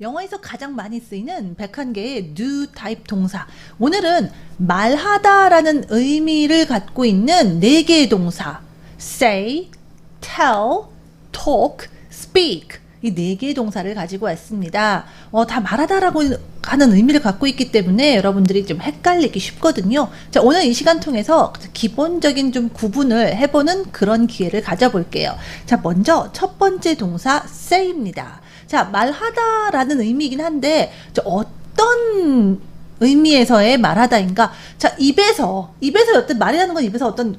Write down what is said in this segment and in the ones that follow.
영어에서 가장 많이 쓰이는 101개의 do 타입 동사. 오늘은 말하다라는 의미를 갖고 있는 4개의 동사. say, tell, talk, speak. 이 4개의 동사를 가지고 왔습니다. 다 말하다라고 하는 의미를 갖고 있기 때문에 여러분들이 좀 헷갈리기 쉽거든요. 자, 오늘 이 시간 통해서 기본적인 좀 구분을 해보는 그런 기회를 가져볼게요. 자, 먼저 첫 번째 동사 say입니다. 자, 말하다라는 의미이긴 한데 어떤 의미에서의 말하다인가? 자, 입에서 어떤 말이라는 건 입에서 어떤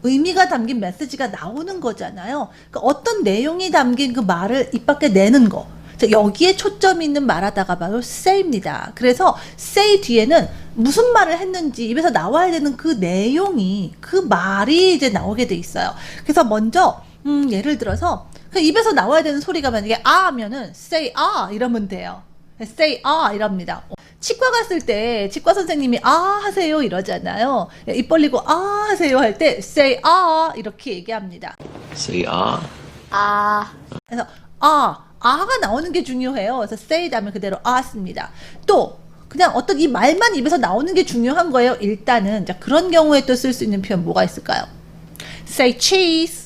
의미가 담긴 메시지가 나오는 거잖아요. 그러니까 어떤 내용이 담긴 그 말을 입 밖에 내는 거. 자, 여기에 초점이 있는 말하다가 바로 say입니다. 그래서 say 뒤에는 무슨 말을 했는지 입에서 나와야 되는 그 내용이, 그 말이 이제 나오게 돼 있어요. 그래서 먼저 예를 들어서 입에서 나와야 되는 소리가 만약에 아 하면은 say 아 이러면 돼요. say 아 이럽니다. 치과 갔을 때 치과 선생님이 아 하세요 이러잖아요. 입 벌리고 아 하세요 할 때 say 아 이렇게 얘기합니다. say 아. 아. 그래서 아가 나오는 게 중요해요. 그래서 say 다음에 그대로 아 씁니다. 또 그냥 어떤 이 말만 입에서 나오는 게 중요한 거예요. 일단은 자, 그런 경우에 또 쓸 수 있는 표현 뭐가 있을까요? say cheese.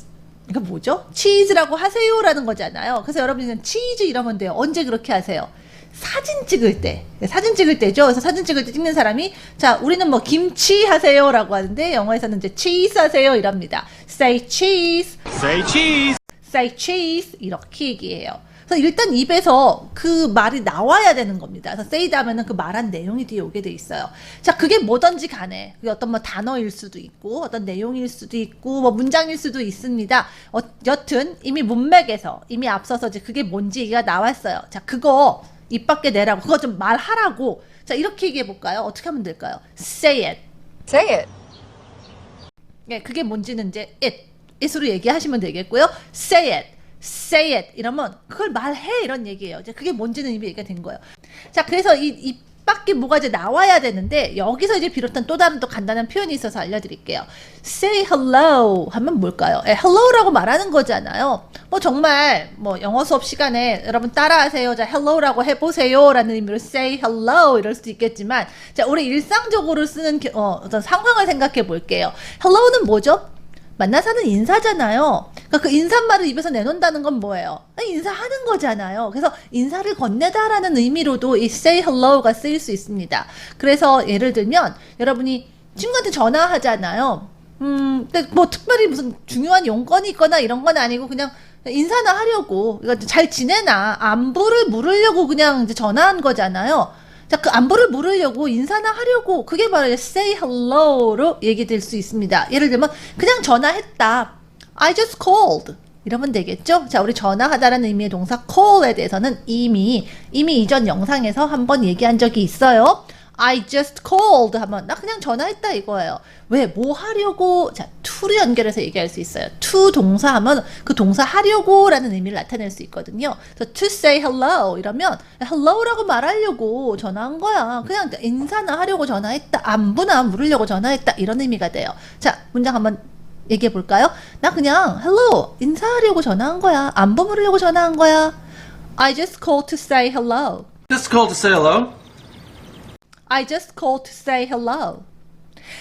이거 뭐죠? 치즈라고 하세요라는 거잖아요. 그래서 여러분이 치즈 이러면 돼요. 언제 그렇게 하세요? 사진 찍을 때죠. 그래서 사진 찍을 때 찍는 사람이 자, 우리는 뭐 김치 하세요라고 하는데 영어에서는 이제 cheese 하세요 이럽니다. say cheese, say cheese. say cheese 이렇게 얘기해요. 그래서 일단 입에서 그 말이 나와야 되는 겁니다. 그래서 say 다음에는 그 말한 내용이 뒤에 오게 돼 있어요. 자, 그게 뭐든지 간에 그게 어떤 뭐 단어일 수도 있고 어떤 내용일 수도 있고 뭐 문장일 수도 있습니다. 여튼 이미 문맥에서 이미 앞서서 이제 그게 뭔지 얘기가 나왔어요. 자, 그거 입 밖에 내라고, 그거 좀 말하라고. 자, 이렇게 얘기해 볼까요? 어떻게 하면 될까요? Say it. Say it. 네, 그게 뭔지는 이제 it으로 얘기하시면 되겠고요. Say it. Say it. 이러면 그걸 말해 이런 얘기예요. 이제 그게 뭔지는 이미 얘기가 된 거예요. 자, 그래서 입 밖에 뭐가 이제 나와야 되는데 여기서 이제 비롯한 또 다른 또 간단한 표현이 있어서 알려드릴게요. Say hello 하면 뭘까요? hello라고 말하는 거잖아요. 뭐 정말 뭐 영어 수업 시간에 여러분 따라하세요. 자, hello라고 해보세요 라는 의미로 say hello 이럴 수도 있겠지만 자, 우리 일상적으로 쓰는 어떤 상황을 생각해 볼게요. hello는 뭐죠? 만나서 하는 인사잖아요. 그러니까 그 인사말을 입에서 내놓는다는 건 뭐예요? 인사하는 거잖아요. 그래서 인사를 건네다라는 의미로도 이 say hello가 쓰일 수 있습니다. 그래서 예를 들면 여러분이 친구한테 전화하잖아요. 근데 뭐 특별히 무슨 중요한 용건이 있거나 이런 건 아니고 그냥 인사나 하려고, 그러니까 잘 지내나 안부를 물으려고 그냥 이제 전화한 거잖아요. 자, 그 안부를 물으려고 인사나 하려고 그게 바로 say hello로 얘기될 수 있습니다. 예를 들면 그냥 전화했다. I just called. 이러면 되겠죠? 자, 우리 전화하다라는 의미의 동사 call에 대해서는 이미 이전 영상에서 한번 얘기한 적이 있어요. I just called 하면 나 그냥 전화했다 이거예요. 왜? 뭐 하려고? 자, to를 연결해서 얘기할 수 있어요. to 동사 하면 그 동사 하려고 라는 의미를 나타낼 수 있거든요. 그래서 to say hello 이러면 hello라고 말하려고 전화한 거야. 그냥 인사나 하려고 전화했다. 안부나 물으려고 전화했다. 이런 의미가 돼요. 자, 문장 한번 얘기해 볼까요? 나 그냥 hello 인사하려고 전화한 거야. 안부 물으려고 전화한 거야. I just called to say hello. Just called to say hello. I just called to say hello.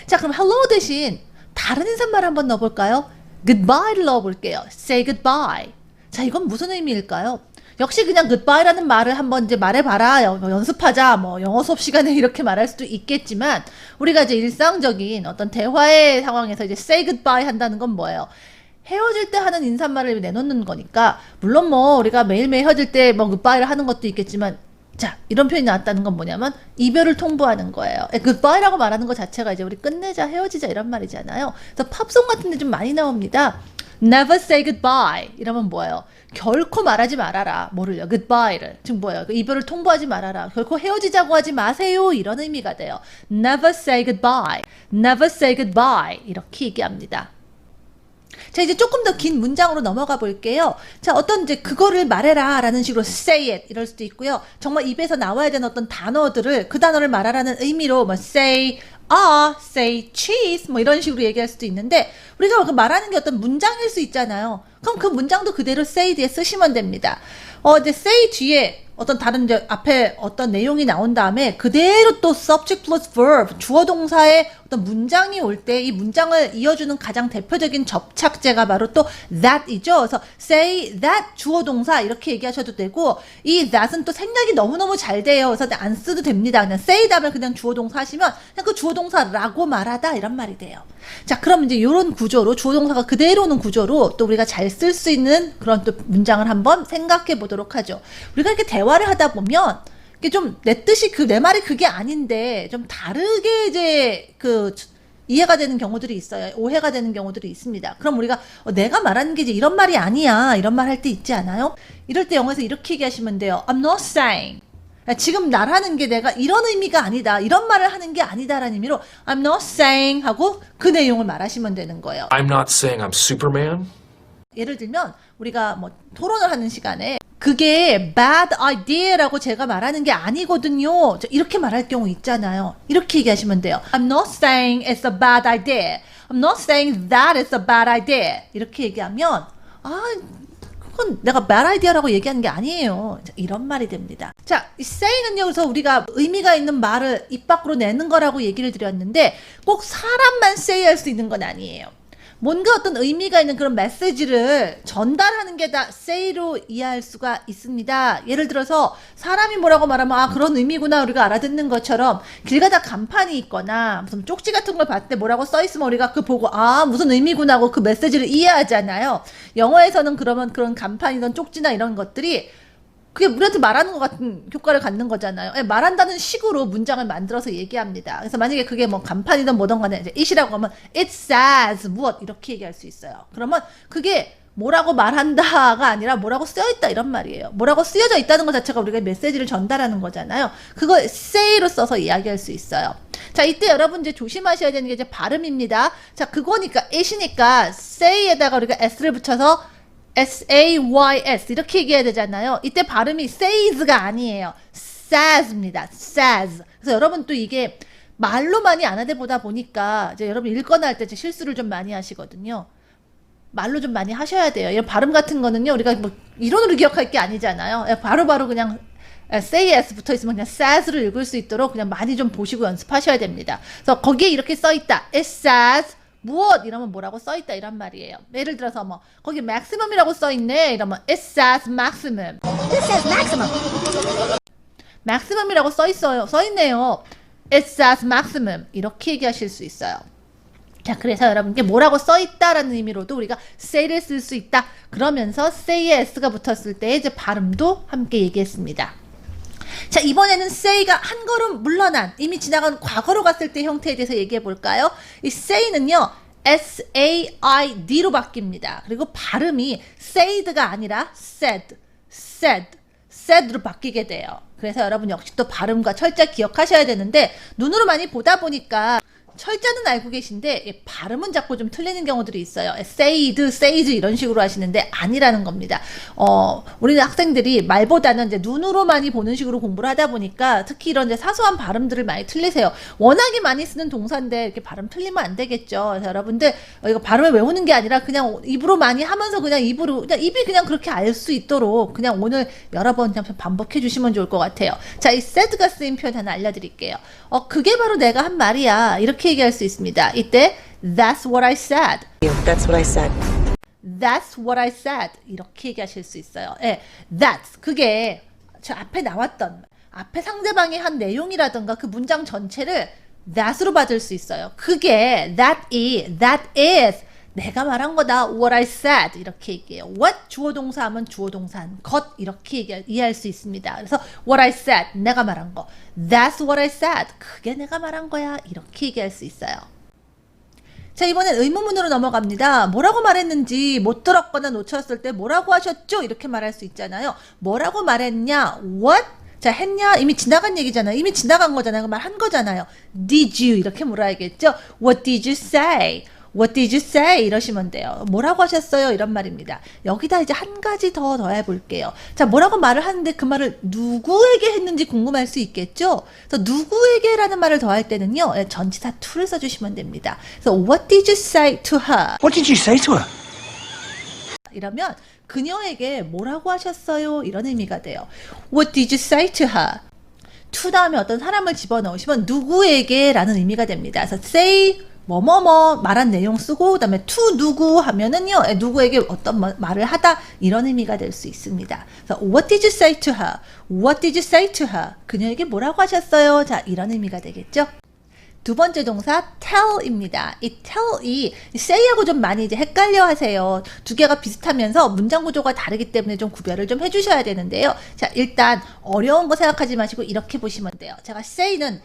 자, 그럼 hello 대신 다른 인사말 한번 넣어볼까요? goodbye를 넣어볼게요. say goodbye. 자, 이건 무슨 의미일까요? 역시 그냥 goodbye라는 말을 한번 이제 말해봐라, 연습하자, 뭐 영어 수업 시간에 이렇게 말할 수도 있겠지만 우리가 이제 일상적인 어떤 대화의 상황에서 이제 say goodbye 한다는 건 뭐예요? 헤어질 때 하는 인사말을 내놓는 거니까 물론 뭐 우리가 매일매일 헤어질 때 뭐 goodbye를 하는 것도 있겠지만 자, 이런 표현이 나왔다는 건 뭐냐면 이별을 통보하는 거예요. goodbye라고 말하는 것 자체가 이제 우리 끝내자, 헤어지자 이런 말이잖아요. 그래서 팝송 같은 데 좀 많이 나옵니다. Never say goodbye 이러면 뭐예요? 결코 말하지 말아라. 뭐를요? goodbye를. 즉 뭐예요? 이별을 통보하지 말아라. 결코 헤어지자고 하지 마세요. 이런 의미가 돼요. Never say goodbye. Never say goodbye. 이렇게 얘기합니다. 자, 이제 조금 더 긴 문장으로 넘어가 볼게요. 자, 어떤 이제 그거를 말해라 라는 식으로 say it 이럴 수도 있고요. 정말 입에서 나와야 되는 어떤 단어들을 그 단어를 말하라는 의미로 뭐 say say cheese 뭐 이런 식으로 얘기할 수도 있는데 우리가 그 말하는 게 어떤 문장일 수 있잖아요. 그럼 그 문장도 그대로 say 뒤에 쓰시면 됩니다. 이제 say 뒤에 어떤 다른 이제 앞에 어떤 내용이 나온 다음에 그대로 또 subject plus verb 주어 동사의 어떤 문장이 올 때 이 문장을 이어주는 가장 대표적인 접착제가 바로 또 that이죠. 그래서 say that 주어 동사 이렇게 얘기하셔도 되고 이 that은 또 생략이 너무너무 잘 돼요. 그래서 안 써도 됩니다. 그냥 say 다음에 그냥 주어 동사 하시면 그냥 그 주어 동사라고 말하다 이런 말이 돼요. 자, 그럼 이제 이런 구조로 주어 동사가 그대로 오는 구조로 또 우리가 잘 쓸 수 있는 그런 또 문장을 한번 생각해 보도록 하죠. 우리가 이렇게 대화를 하다 보면 이게 좀 내 뜻이 내 말이 그게 아닌데 좀 다르게 이제 이해가 되는 경우들이 있어요. 오해가 되는 경우들이 있습니다. 그럼 우리가 내가 말하는 게 이제 이런 말이 아니야. 이런 말 할 때 있지 않아요? 이럴 때 영어에서 이렇게 얘기하시면 돼요. I'm not saying. 지금 말하는 게 내가 이런 의미가 아니다. 이런 말을 하는 게 아니다라는 의미로 I'm not saying 하고 그 내용을 말하시면 되는 거예요. I'm not saying I'm Superman. 예를 들면 우리가 뭐 토론을 하는 시간에 그게 bad idea라고 제가 말하는 게 아니거든요. 이렇게 말할 경우 있잖아요. 이렇게 얘기하시면 돼요. I'm not saying it's a bad idea. I'm not saying that it's a bad idea. 이렇게 얘기하면 그건 내가 bad idea라고 얘기하는 게 아니에요. 이런 말이 됩니다. 자, 이 say는요. 그래서 우리가 의미가 있는 말을 입 밖으로 내는 거라고 얘기를 드렸는데 꼭 사람만 say 할 수 있는 건 아니에요. 뭔가 어떤 의미가 있는 그런 메시지를 전달하는 게 다 say로 이해할 수가 있습니다. 예를 들어서 사람이 뭐라고 말하면 그런 의미구나 우리가 알아듣는 것처럼 길 가다 간판이 있거나 무슨 쪽지 같은 걸 봤을 때 뭐라고 써있으면 우리가 그 보고 무슨 의미구나 하고 그 메시지를 이해하잖아요. 영어에서는 그러면 그런 간판이든 쪽지나 이런 것들이 그게 우리한테 말하는 것 같은 효과를 갖는 거잖아요. 말한다는 식으로 문장을 만들어서 얘기합니다. 그래서 만약에 그게 뭐 간판이든 뭐든 간에 이제 it이라고 하면 it says 무엇 이렇게 얘기할 수 있어요. 그러면 그게 뭐라고 말한다가 아니라 뭐라고 쓰여있다 이런 말이에요. 뭐라고 쓰여져 있다는 것 자체가 우리가 메시지를 전달하는 거잖아요. 그걸 say로 써서 이야기할 수 있어요. 자, 이때 여러분 이제 조심하셔야 되는 게 이제 발음입니다. 자, 그거니까 it이니까 say에다가 우리가 s를 붙여서 S-A-Y-S 이렇게 얘기해야 되잖아요. 이때 발음이 says가 아니에요. says입니다. says. 그래서 여러분 또 이게 말로 많이 안 하다 보다 보니까 이제 여러분 읽거나 할 때 실수를 좀 많이 하시거든요. 말로 좀 많이 하셔야 돼요. 이런 발음 같은 거는요. 우리가 뭐 이론으로 기억할 게 아니잖아요. 바로바로 그냥 say s 붙어 있으면 그냥 says를 읽을 수 있도록 그냥 많이 좀 보시고 연습하셔야 됩니다. 그래서 거기에 이렇게 써 있다. It says 무엇 이러면 뭐라고 써있다 이란 말이에요. 예를 들어서 뭐 거기 maximum이라고 써있네 이러면 it says maximum. It says maximum. maximum이라고 써있네요. it says maximum 이렇게 얘기하실 수 있어요. 자, 그래서 여러분께 뭐라고 써있다라는 의미로도 우리가 say를 쓸 수 있다. 그러면서 say에 s가 붙었을 때 이제 발음도 함께 얘기했습니다. 자, 이번에는 say가 한 걸음 물러난 이미 지나간 과거로 갔을 때 형태에 대해서 얘기해 볼까요? 이 say는요 S-A-I-D로 바뀝니다. 그리고 발음이 said가 아니라 said로 바뀌게 돼요. 그래서 여러분 역시 또 발음과 철자 기억하셔야 되는데 눈으로 많이 보다 보니까 철자는 알고 계신데 발음은 자꾸 좀 틀리는 경우들이 있어요. says 이런 식으로 하시는데 아니라는 겁니다. 우리 학생들이 말보다는 이제 눈으로 많이 보는 식으로 공부를 하다 보니까 특히 이런 이제 사소한 발음들을 많이 틀리세요. 워낙에 많이 쓰는 동사인데 이렇게 발음 틀리면 안 되겠죠. 그래서 여러분들 이거 발음을 외우는 게 아니라 그냥 입으로 많이 하면서 그냥 입이 그냥 그렇게 알 수 있도록 그냥 오늘 여러 번 그냥 반복해 주시면 좋을 것 같아요. 자, 이 said가 쓰인 표현 하나 알려드릴게요. 그게 바로 내가 한 말이야. 이렇게 얘기할 수 있습니다. 이때 That's what I said. That's what I said. That's what I said. 이렇게 얘기하실 수 있어요. That's 그게 저 앞에 나왔던 앞에 상대방이 한 내용이라든가 그 문장 전체를 that으로 받을 수 있어요. 그게 that is 내가 말한 거다. What I said 이렇게 얘기해요. What 주어 동사 하면 주어 동사한 것 이렇게 이해할 수 있습니다. 그래서 What I said 내가 말한 거. That's what I said 그게 내가 말한 거야. 이렇게 얘기할 수 있어요. 자, 이번엔 의문문으로 넘어갑니다. 뭐라고 말했는지 못 들었거나 놓쳤을 때 뭐라고 하셨죠? 이렇게 말할 수 있잖아요. 뭐라고 말했냐? What? 자, 했냐? 이미 지나간 얘기잖아요. 이미 지나간 거잖아요. 그 말 한 거잖아요. Did you? 이렇게 물어야겠죠? What did you say? What did you say? 이러시면 돼요. 뭐라고 하셨어요? 이런 말입니다. 여기다 이제 한 가지 더 더해볼게요. 자, 뭐라고 말을 하는데 그 말을 누구에게 했는지 궁금할 수 있겠죠? 그래서 누구에게라는 말을 더할 때는요, 전치사 to를 써주시면 됩니다. 그래서 What did you say to her? What did you say to her? 이러면 그녀에게 뭐라고 하셨어요? 이런 의미가 돼요. What did you say to her? to 다음에 어떤 사람을 집어넣으시면 누구에게 라는 의미가 됩니다. 그래서 say 뭐뭐뭐 말한 내용 쓰고 그다음에 to 누구 하면은요 누구에게 어떤 말을 하다 이런 의미가 될 수 있습니다. 그래서 what did you say to her? What did you say to her? 그녀에게 뭐라고 하셨어요? 자 이런 의미가 되겠죠. 두 번째 동사 tell입니다. 이 tell이 say하고 좀 많이 이제 헷갈려 하세요. 두 개가 비슷하면서 문장 구조가 다르기 때문에 좀 구별을 좀 해주셔야 되는데요. 자 일단 어려운 거 생각하지 마시고 이렇게 보시면 돼요. 제가 say는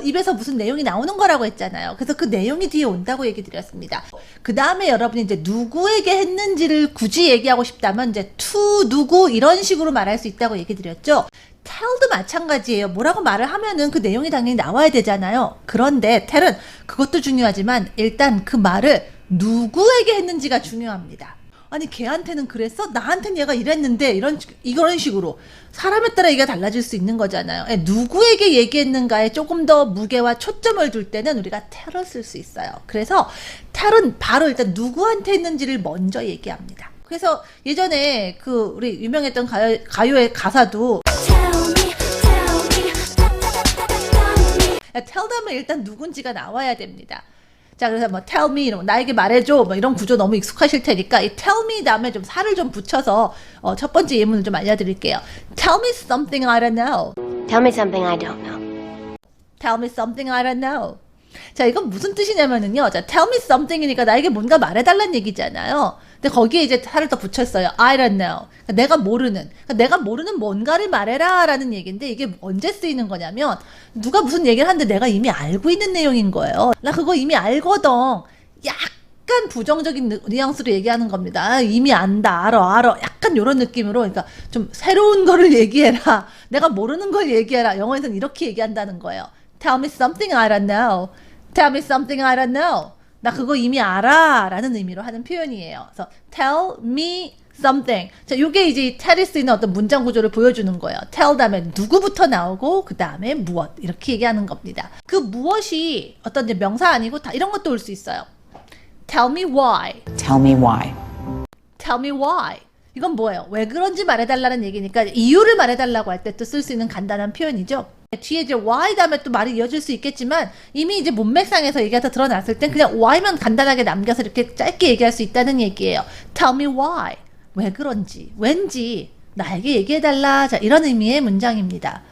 입에서 무슨 내용이 나오는 거라고 했잖아요. 그래서 그 내용이 뒤에 온다고 얘기 드렸습니다. 그 다음에 여러분이 이제 누구에게 했는지를 굳이 얘기하고 싶다면 이제 to 누구 이런 식으로 말할 수 있다고 얘기 드렸죠. tell도 마찬가지예요. 뭐라고 말을 하면은 그 내용이 당연히 나와야 되잖아요. 그런데 tell은 그것도 중요하지만 일단 그 말을 누구에게 했는지가 중요합니다. 아니 걔한테는 그랬어? 나한테는 얘가 이랬는데 이런 식으로 사람에 따라 얘기가 달라질 수 있는 거잖아요. 누구에게 얘기했는가에 조금 더 무게와 초점을 둘 때는 우리가 tell을 쓸 수 있어요. 그래서 tell은 바로 일단 누구한테 했는지를 먼저 얘기합니다. 그래서 예전에 그 우리 유명했던 가요의 가사도 tell 다음에 일단 누군지가 나와야 됩니다. 자 그래서 뭐 tell me 이런 나에게 말해줘 뭐 이런 구조 너무 익숙하실 테니까 이 tell me 다음에 좀 살을 좀 붙여서 첫 번째 예문을 좀 알려드릴게요. Tell me something I don't know. Tell me something I don't know. Tell me something I don't know. 자 이건 무슨 뜻이냐면은요. 자 tell me something이니까 나에게 뭔가 말해달라는 얘기잖아요. 근데 거기에 이제 살을 더 붙였어요. I don't know. 그러니까 내가 모르는. 그러니까 내가 모르는 뭔가를 말해라 라는 얘기인데 이게 언제 쓰이는 거냐면 누가 무슨 얘기를 하는데 내가 이미 알고 있는 내용인 거예요. 나 그거 이미 알거든. 약간 부정적인 뉘앙스로 얘기하는 겁니다. 아, 이미 안다. 알아. 약간 이런 느낌으로 그러니까 좀 새로운 거를 얘기해라. 내가 모르는 걸 얘기해라. 영어에서는 이렇게 얘기한다는 거예요. Tell me something I don't know. Tell me something I don't know. 나 그거 이미 알아 라는 의미로 하는 표현이에요. 그래서 tell me something. 자, 요게 이제 tell이 쓰이는 어떤 문장 구조를 보여주는 거예요. tell 다음에 누구부터 나오고 그 다음에 무엇 이렇게 얘기하는 겁니다. 그 무엇이 어떤 이제 명사 아니고 다 이런 것도 올 수 있어요. Tell me why. Tell me why. Tell me why. 이건 뭐예요? 왜 그런지 말해달라는 얘기니까 이유를 말해달라고 할 때 또 쓸 수 있는 간단한 표현이죠. 뒤에 이제 why 다음에 또 말이 이어질 수 있겠지만 이미 이제 문맥상에서 얘기가 다 드러났을 땐 그냥 why만 간단하게 남겨서 이렇게 짧게 얘기할 수 있다는 얘기예요. Tell me why. 왜 그런지, 왠지 나에게 얘기해달라. 자, 이런 의미의 문장입니다.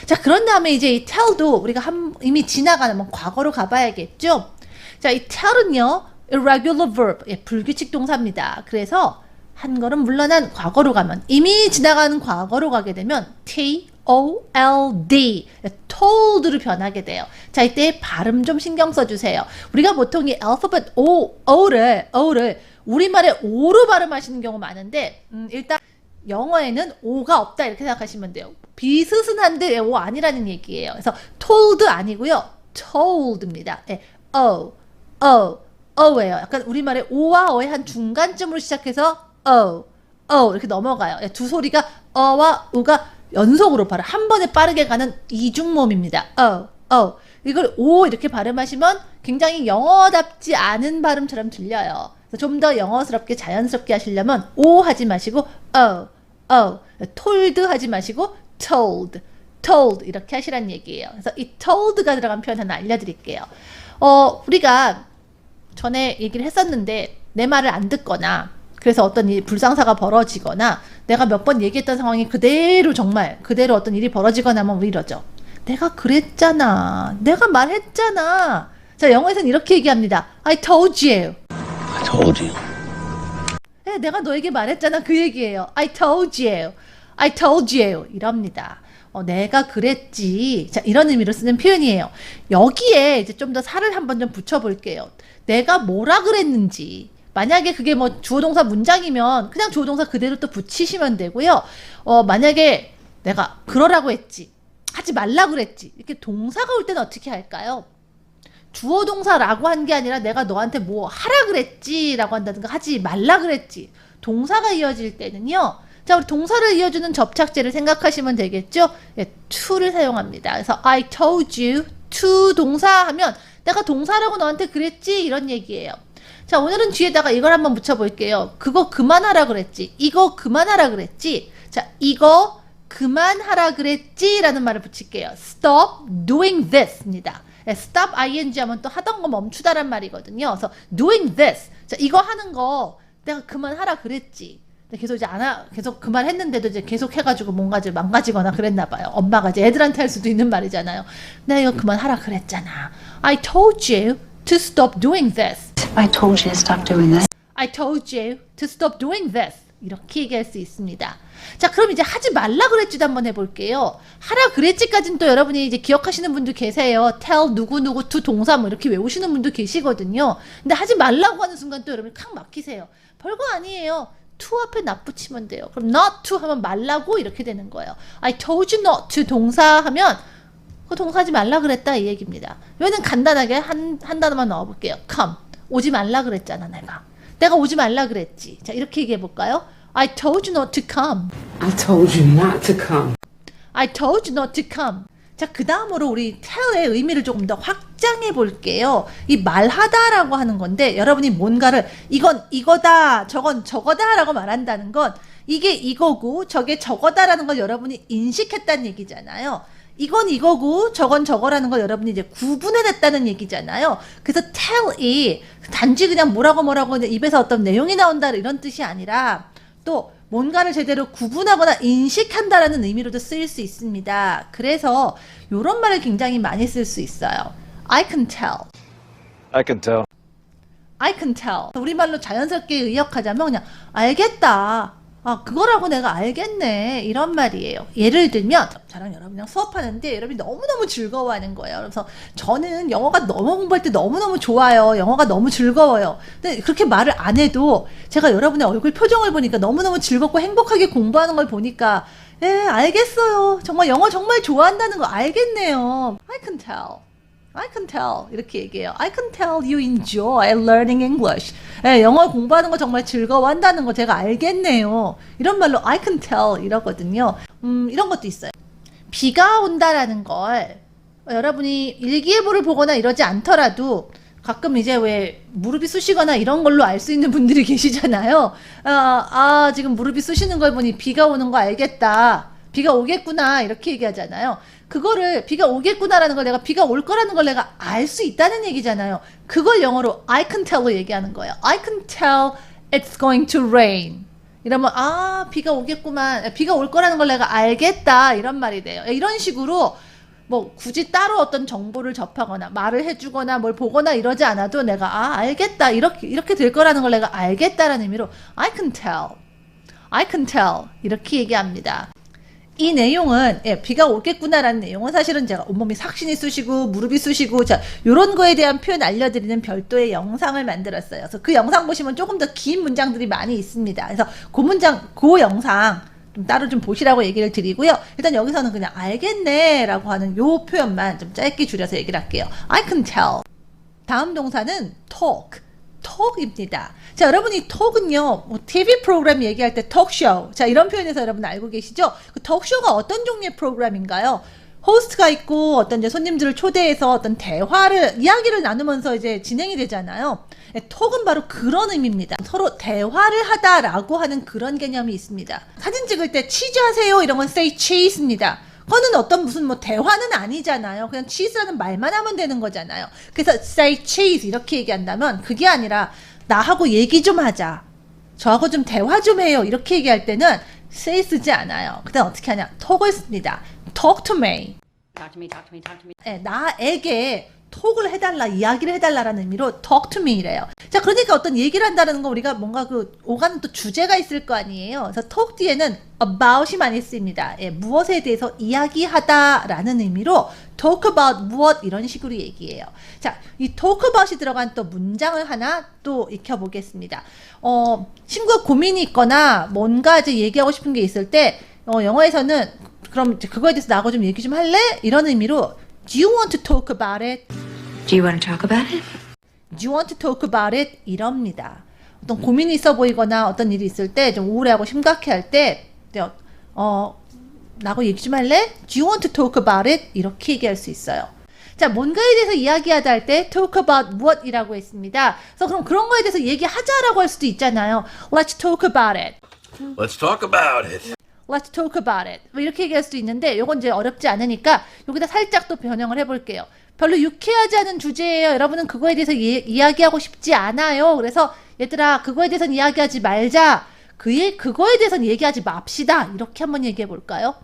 자, 그런 다음에 이제 이 tell도 우리가 이미 지나가는 뭐 과거로 가봐야겠죠. 자, 이 tell은요, irregular verb, 불규칙 동사입니다. 그래서 한 걸음 물러난 과거로 가면 이미 지나가는 과거로 가게 되면 told, told로 변하게 돼요. 자, 이때 발음 좀 신경 써주세요. 우리가 보통 이 알파벳 O를 우리말에 O로 발음하시는 경우 많은데 일단 영어에는 O가 없다 이렇게 생각하시면 돼요. 비스슨한데 O 아니라는 얘기예요. 그래서 told 아니고요. told입니다. O예요. 약간 우리말에 O와 O의 한 중간쯤으로 시작해서 이렇게 넘어가요. 두 소리가 어와 우가 연속으로 바로 한 번에 빠르게 가는 이중모음입니다. 이걸 오 이렇게 발음하시면 굉장히 영어답지 않은 발음처럼 들려요. 좀 더 영어스럽게 자연스럽게 하시려면 오 하지 마시고 told 하지 마시고 told 이렇게 하시란 얘기예요. 그래서 이 told가 들어간 표현 하나 알려드릴게요. 우리가 전에 얘기를 했었는데 내 말을 안 듣거나 그래서 어떤 불상사가 벌어지거나 내가 몇 번 얘기했던 상황이 그대로 어떤 일이 벌어지거나 하면 우리 이러죠. 내가 그랬잖아. 내가 말했잖아. 자, 영어에서는 이렇게 얘기합니다. I told you. I told you. 네, 내가 너에게 말했잖아. 그 얘기예요. I told you. I told you. 이럽니다. 내가 그랬지. 자, 이런 의미로 쓰는 표현이에요. 여기에 이제 좀 더 살을 한번 좀 붙여볼게요. 내가 뭐라 그랬는지. 만약에 그게 뭐 주어동사 문장이면 그냥 주어동사 그대로 또 붙이시면 되고요. 만약에 내가 그러라고 했지. 하지 말라고 그랬지. 이렇게 동사가 올 때는 어떻게 할까요? 주어동사라고 한 게 아니라 내가 너한테 뭐 하라 그랬지 라고 한다든가 하지 말라 그랬지. 동사가 이어질 때는요. 자, 우리 동사를 이어주는 접착제를 생각하시면 되겠죠? to를 사용합니다. 그래서 I told you to 동사 하면 내가 동사라고 너한테 그랬지 이런 얘기예요. 자, 오늘은 뒤에다가 이걸 한번 붙여볼게요. 그거 그만하라 그랬지. 이거 그만하라 그랬지. 자, 이거 그만하라 그랬지 라는 말을 붙일게요. Stop doing this 입니다. stop ing 하면 또 하던 거 멈추다란 말이거든요. 그래서 doing this. 자, 이거 하는 거 내가 그만하라 그랬지. 계속 이제 계속 그만했는데도 이제 계속 해가지고 뭔가 이제 망가지거나 그랬나 봐요. 엄마가 이제 애들한테 할 수도 있는 말이잖아요. 내가 이거 그만하라 그랬잖아. I told you to stop doing this. I told you to stop doing this. I told you to stop doing this. 이렇게 얘기할 수 있습니다. 자, 그럼 이제 하지 말라 그랬지도 한번 해볼게요. 하라 그랬지까지는 또 여러분이 이제 기억하시는 분도 계세요. tell 누구누구 to 동사 뭐 이렇게 외우시는 분도 계시거든요. 근데 하지 말라고 하는 순간 또 여러분이 칵 막히세요. 별거 아니에요. to 앞에 not 붙이면 돼요. 그럼 not to 하면 말라고 이렇게 되는 거예요. I told you not to 동사 하면 그 동사 하지 말라 그랬다 이 얘기입니다. 여기는 간단하게 한 단어만 넣어볼게요. come. 오지 말라 그랬잖아 내가 오지 말라 그랬지. 자, 이렇게 얘기해 볼까요? I told you not to come. I told you not to come. I told you not to come. 자, 그 다음으로 우리 tell의 의미를 조금 더 확장해 볼게요. 이 말하다라고 하는 건데 여러분이 뭔가를 이건 이거다, 저건 저거다 라고 말한다는 건 이게 이거고 저게 저거다라는 걸 여러분이 인식했다는 얘기잖아요. 이건 이거고 저건 저거라는 걸 여러분이 이제 구분해냈다는 얘기잖아요. 그래서 tell이 단지 그냥 뭐라고 그냥 입에서 어떤 내용이 나온다 이런 뜻이 아니라 또 뭔가를 제대로 구분하거나 인식한다라는 의미로도 쓰일 수 있습니다. 그래서 이런 말을 굉장히 많이 쓸 수 있어요. I can tell. I can tell. I can tell. 우리말로 자연스럽게 의역하자면 그냥 알겠다. 아, 그거라고 내가 알겠네. 이런 말이에요. 예를 들면 저랑 여러분이랑 수업하는데 여러분이 너무너무 즐거워하는 거예요. 그래서 저는 영어가 너무 공부할 때 너무너무 좋아요. 영어가 너무 즐거워요. 근데 그렇게 말을 안 해도 제가 여러분의 얼굴 표정을 보니까 너무너무 즐겁고 행복하게 공부하는 걸 보니까 알겠어요. 정말 영어 정말 좋아한다는 거 알겠네요. I can tell. I can tell. 이렇게 얘기해요. I can tell you enjoy learning English. 영어 공부하는 거 정말 즐거워한다는 거 제가 알겠네요. 이런 말로 I can tell 이러거든요. 이런 것도 있어요. 비가 온다라는 걸 여러분이 일기예보를 보거나 이러지 않더라도 가끔 이제 왜 무릎이 쑤시거나 이런 걸로 알 수 있는 분들이 계시잖아요. 지금 무릎이 쑤시는 걸 보니 비가 오는 거 알겠다. 비가 오겠구나 이렇게 얘기하잖아요. 그거를 비가 오겠구나라는 걸 내가 비가 올 거라는 걸 내가 알 수 있다는 얘기잖아요. 그걸 영어로 I can tell로 얘기하는 거예요. I can tell it's going to rain. 이러면 비가 오겠구만. 비가 올 거라는 걸 내가 알겠다. 이런 말이 돼요. 이런 식으로 뭐 굳이 따로 어떤 정보를 접하거나 말을 해주거나 뭘 보거나 이러지 않아도 내가 알겠다. 이렇게 될 거라는 걸 내가 알겠다라는 의미로 I can tell. I can tell. 이렇게 얘기합니다. 이 내용은 비가 오겠구나라는 내용은 사실은 제가 온몸이 삭신이 쑤시고 무릎이 쑤시고 자 요런 거에 대한 표현 알려드리는 별도의 영상을 만들었어요. 그래서 그 영상 보시면 조금 더 긴 문장들이 많이 있습니다. 그래서 그 영상 좀 따로 좀 보시라고 얘기를 드리고요. 일단 여기서는 그냥 알겠네 라고 하는 요 표현만 좀 짧게 줄여서 얘기를 할게요. I can tell. 다음 동사는 talk. 톡입니다. 자, 여러분이 톡은요, 뭐 TV 프로그램 얘기할 때 톡쇼. 자, 이런 표현에서 여러분 알고 계시죠? 그 톡쇼가 어떤 종류의 프로그램인가요? 호스트가 있고 어떤 이제 손님들을 초대해서 어떤 이야기를 나누면서 이제 진행이 되잖아요. 톡은 바로 그런 의미입니다. 서로 대화를 하다라고 하는 그런 개념이 있습니다. 사진 찍을 때 치즈 하세요 이런 건 say cheese입니다. 그거는 어떤 무슨 뭐 대화는 아니잖아요. 그냥 cheese라는 말만 하면 되는 거잖아요. 그래서 say cheese 이렇게 얘기한다면 그게 아니라 나하고 얘기 좀 하자. 저하고 좀 대화 좀 해요. 이렇게 얘기할 때는 say 쓰지 않아요. 그다음 어떻게 하냐? talk을 씁니다. talk to me. Talk to me, talk to me, talk to me. 나에게 톡을 해달라, 이야기를 해달라라는 의미로 talk to me래요. 자, 그러니까 어떤 얘기를 한다는 거 우리가 뭔가 오가는 또 주제가 있을 거 아니에요. 그래서 talk 뒤에는 about이 많이 쓰입니다. 무엇에 대해서 이야기하다라는 의미로 talk about 무엇 이런 식으로 얘기해요. 자, 이 talk about이 들어간 또 문장을 하나 또 익혀보겠습니다. 친구가 고민이 있거나 뭔가 이제 얘기하고 싶은 게 있을 때 영어에서는 그럼 그거에 대해서 나하고 좀 얘기 좀 할래? 이런 의미로 Do you want to talk about it? Do you want to talk about it? Do you want to talk about it? 이럽니다. 어떤 고민이 있어 보이거나 어떤 일이 있을 때 좀 우울해하고 심각해할 때 나하고 얘기 좀 할래? Do you want to talk about it? 이렇게 얘기할 수 있어요. 자, 뭔가에 대해서 이야기하다 할 때 talk about what이라고 했습니다. 그래서 그럼 그런 거에 대해서 얘기하자라고 할 수도 있잖아요. Let's talk about it. Let's talk about it. Let's talk about it. 뭐 이렇게 얘기할 수도 있는데 요건 이제 어렵지 않으니까 여기다 살짝 또 변형을 해볼게요. 별로 유쾌하지 않은 주제예요. 여러분은 그거에 대해서 이야기하고 싶지 않아요. 그래서 얘들아 그거에 대해서는 이야기하지 말자. 그거에 대해서는 얘기하지 맙시다. 이렇게 한번 얘기해 볼까요?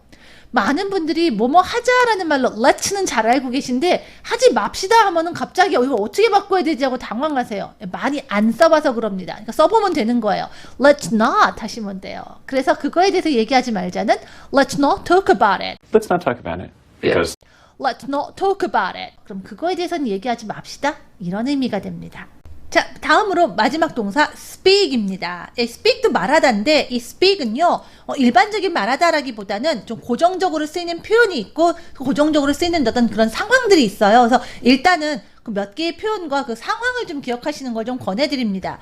많은 분들이 뭐뭐 하자라는 말로 let's는 잘 알고 계신데 하지 맙시다 하면은 갑자기 이거 어떻게 바꿔야 되지 하고 당황하세요. 많이 안 써봐서 그럽니다. 그러니까 써보면 되는 거예요. Let's not 하시면 돼요. 그래서 그거에 대해서 얘기하지 말자는 Let's not talk about it. Let's not talk about it. Because Let's not talk about it. 그럼 그거에 대해서는 얘기하지 맙시다. 이런 의미가 됩니다. 자, 다음으로 마지막 동사 speak입니다. speak도 말하다인데 이 speak은요 일반적인 말하다라기보다는 좀 고정적으로 쓰이는 표현이 있고 고정적으로 쓰이는 어떤 그런 상황들이 있어요. 그래서 일단은 그 몇 개의 표현과 그 상황을 좀 기억하시는 걸 좀 권해드립니다.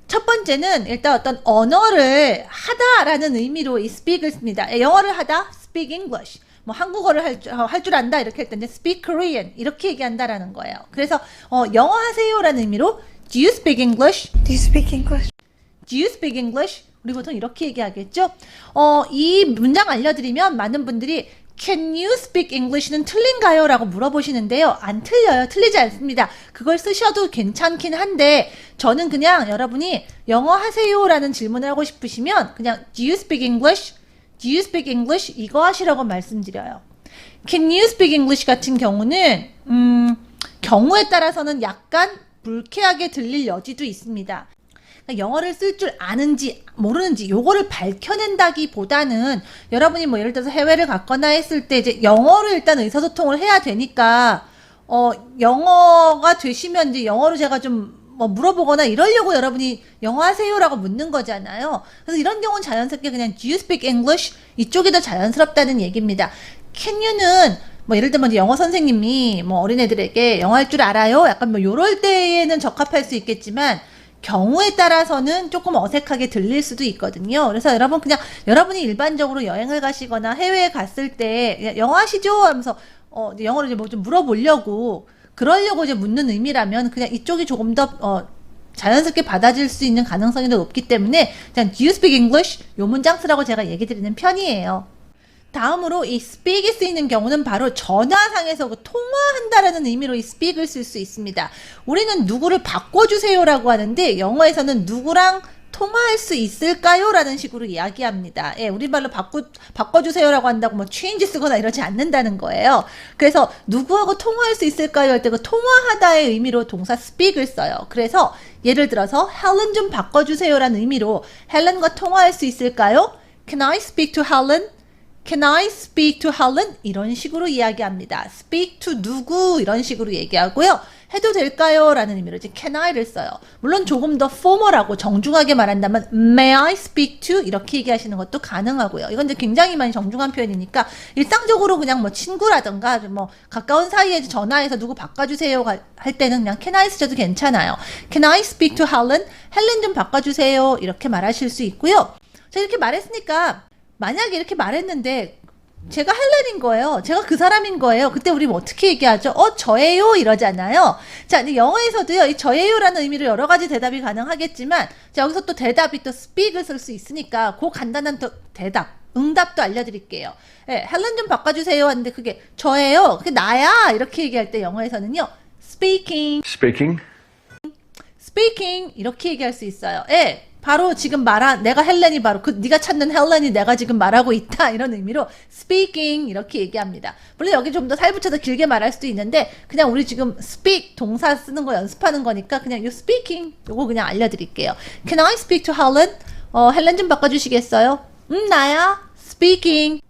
첫 번째는 일단 어떤 언어를 하다라는 의미로 이 speak을 씁니다. 영어를 하다, speak English. 뭐 한국어를 할 줄 안다 이렇게 할 때는 speak Korean 이렇게 얘기한다라는 거예요. 그래서 영어 하세요라는 의미로 Do you speak English? Do you speak English? Do you speak English? 우리 보통 이렇게 얘기하겠죠? 이 문장 알려드리면 많은 분들이 Can you speak English는 틀린가요? 라고 물어보시는데요. 안 틀려요. 틀리지 않습니다. 그걸 쓰셔도 괜찮긴 한데 저는 그냥 여러분이 영어 하세요 라는 질문을 하고 싶으시면 그냥 Do you speak English? Do you speak English? 이거 하시라고 말씀드려요. Can you speak English 같은 경우는 경우에 따라서는 약간 불쾌하게 들릴 여지도 있습니다. 그러니까 영어를 쓸 줄 아는지 모르는지 요거를 밝혀낸다기보다는 여러분이 뭐 예를 들어서 해외를 갔거나 했을 때 이제 영어로 일단 의사소통을 해야 되니까 영어가 되시면 이제 영어로 제가 좀 뭐 물어보거나 이러려고 여러분이 영어 하세요라고 묻는 거잖아요. 그래서 이런 경우는 자연스럽게 그냥 Do you speak English? 이쪽이 더 자연스럽다는 얘기입니다. Can you는 뭐 예를 들면 영어 선생님이 뭐 어린애들에게 영어 할 줄 알아요? 약간 뭐 요럴 때에는 적합할 수 있겠지만 경우에 따라서는 조금 어색하게 들릴 수도 있거든요. 그래서 여러분 그냥 여러분이 일반적으로 여행을 가시거나 해외에 갔을 때 영어 하시죠? 하면서 영어를 이제 뭐 좀 물어보려고 그러려고 이제 묻는 의미라면 그냥 이쪽이 조금 더 자연스럽게 받아들일 수 있는 가능성이 더 높기 때문에 그냥 Do you speak English? 요 문장 쓰라고 제가 얘기 드리는 편이에요. 다음으로 이 speak이 쓰이는 경우는 바로 전화상에서 통화한다라는 의미로 이 speak을 쓸 수 있습니다. 우리는 누구를 바꿔주세요라고 하는데 영어에서는 누구랑 통화할 수 있을까요? 라는 식으로 이야기합니다. 예, 우리말로 바꿔주세요라고 한다고 뭐 change 쓰거나 이러지 않는다는 거예요. 그래서 누구하고 통화할 수 있을까요? 할 때 그 통화하다의 의미로 동사 speak을 써요. 그래서 예를 들어서 Helen 좀 바꿔주세요라는 의미로 헬렌과 통화할 수 있을까요? Can I speak to Helen? Can I speak to Helen? 이런 식으로 이야기합니다. Speak to 누구? 이런 식으로 얘기하고요. 해도 될까요? 라는 의미로 이제 can I를 써요. 물론 조금 더 formal하고 정중하게 말한다면 may I speak to? 이렇게 얘기하시는 것도 가능하고요. 이건 이제 굉장히 많이 정중한 표현이니까 일상적으로 그냥 뭐 친구라든가 뭐 가까운 사이에 전화해서 누구 바꿔주세요 할 때는 그냥 can I 쓰셔도 괜찮아요. Can I speak to Helen? 헬렌 좀 바꿔주세요. 이렇게 말하실 수 있고요. 자, 이렇게 말했으니까 만약에 이렇게 말했는데 제가 헬렌인 거예요. 제가 그 사람인 거예요. 그때 우리 뭐 어떻게 얘기하죠? 저예요 이러잖아요. 자, 근데 영어에서도요, 이 저예요라는 의미로 여러 가지 대답이 가능하겠지만, 자, 여기서 또 대답이 또 speak을 쓸 수 있으니까 그 간단한 또 대답, 응답도 알려드릴게요. 예, 헬렌 좀 바꿔주세요 하는데 그게 저예요. 그게 나야. 이렇게 얘기할 때 영어에서는요, speaking, 이렇게 얘기할 수 있어요. 예. 바로 지금 내가 헬렌이 바로 네가 찾는 헬렌이 내가 지금 말하고 있다 이런 의미로 speaking 이렇게 얘기합니다. 물론 여기 좀 더 살붙여서 길게 말할 수도 있는데 그냥 우리 지금 speak 동사 쓰는 거 연습하는 거니까 그냥 요 speaking 요거 그냥 알려드릴게요. Can I speak to Helen? 헬렌 좀 바꿔주시겠어요? 나야. speaking.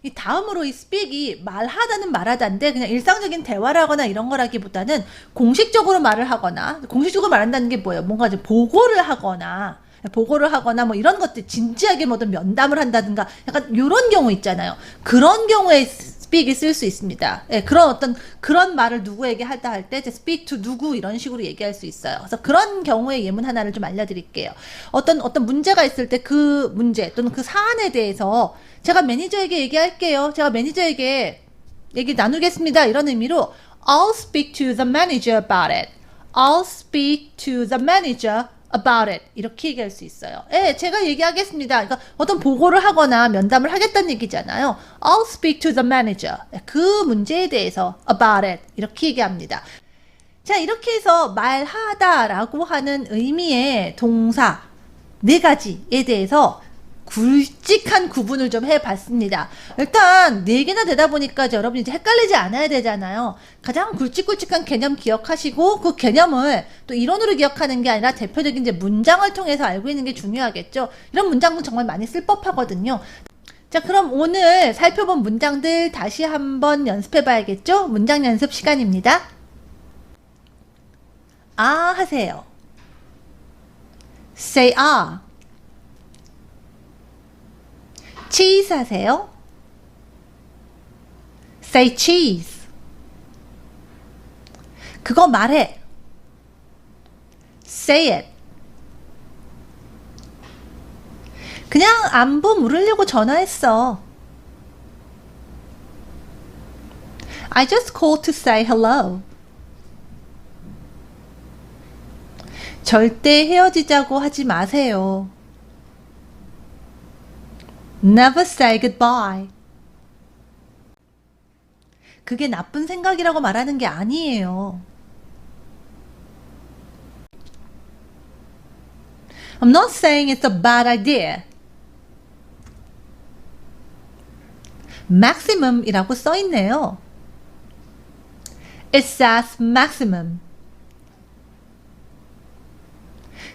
이 다음으로 이 speak이 말하다는 말하다인데 그냥 일상적인 대화를 하거나 이런 거라기보다는 공식적으로 말을 하거나 공식적으로 말한다는 게 뭐예요? 뭔가 이제 보고를 하거나 뭐 이런 것들 진지하게 뭐든 면담을 한다든가 약간 이런 경우 있잖아요. 그런 경우에 speak이 쓸 수 있습니다. 예, 그런 말을 누구에게 하다 할 때 speak to 누구 이런 식으로 얘기할 수 있어요. 그래서 그런 경우의 예문 하나를 좀 알려드릴게요. 어떤 문제가 있을 때 그 문제 또는 그 사안에 대해서 제가 매니저에게 얘기할게요. 제가 매니저에게 얘기 나누겠습니다. 이런 의미로 I'll speak to the manager about it. I'll speak to the manager about it. 이렇게 얘기할 수 있어요. 예, 제가 얘기하겠습니다. 그러니까 어떤 보고를 하거나 면담을 하겠다는 얘기잖아요. I'll speak to the manager. 그 문제에 대해서 about it. 이렇게 얘기합니다. 자, 이렇게 해서 말하다라고 하는 의미의 동사 4가지에 대해서 굵직한 구분을 좀 해봤습니다. 일단 4개나 되다 보니까 여러분이 이제 헷갈리지 않아야 되잖아요. 가장 굵직굵직한 개념 기억하시고 그 개념을 또 이론으로 기억하는 게 아니라 대표적인 이제 문장을 통해서 알고 있는 게 중요하겠죠. 이런 문장은 정말 많이 쓸 법하거든요. 자, 그럼 오늘 살펴본 문장들 다시 한번 연습해 봐야겠죠? 문장 연습 시간입니다. 아 하세요. Say ah. cheese 하세요. Say cheese. 그거 말해. Say it. 그냥 안부 물으려고 전화했어. I just called to say hello. 절대 헤어지자고 하지 마세요. Never say goodbye. 그게 나쁜 생각이라고 말하는 게 아니에요. I'm not saying it's a bad idea. maximum이라고 써 있네요. It says maximum.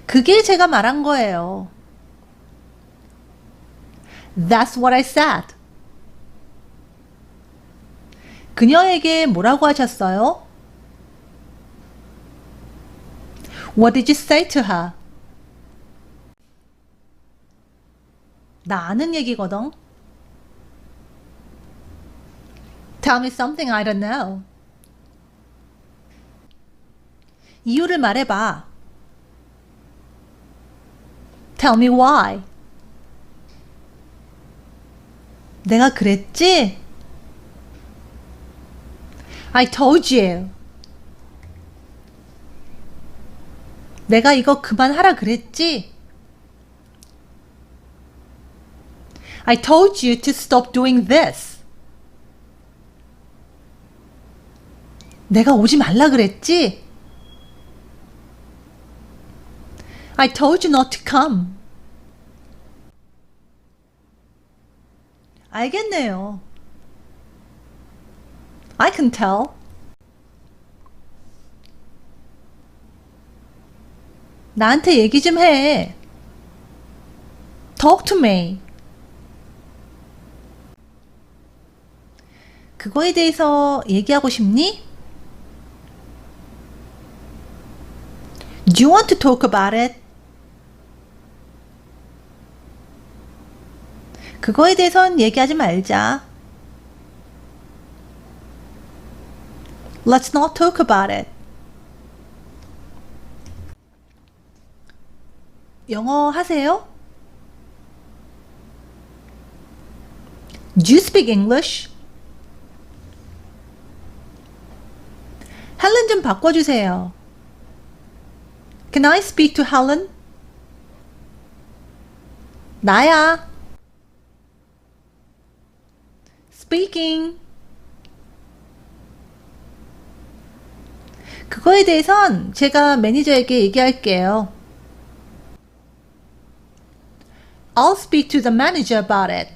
그게 제가 말한 거예요. That's what I said. 그녀에게 뭐라고 하셨어요? What did you say to her? 나 아는 얘기거든. Tell me something I don't know. 이유를 말해봐. Tell me why. 내가 그랬지? I told you. 내가 이거 그만하라 그랬지? I told you to stop doing this. 내가 오지 말라 그랬지? I told you not to come. 알겠네요. I can tell. 나한테 얘기 좀 해. Talk to me. 그거에 대해서 얘기하고 싶니? Do you want to talk about it? 그거에 대해선 얘기하지 말자. Let's not talk about it. 영어 하세요? Do you speak English? 헬렌 좀 바꿔주세요. Can I speak to Helen? 나야. Speaking. 그거에 대해선 제가 매니저에게 얘기할게요. I'll speak to the manager about it.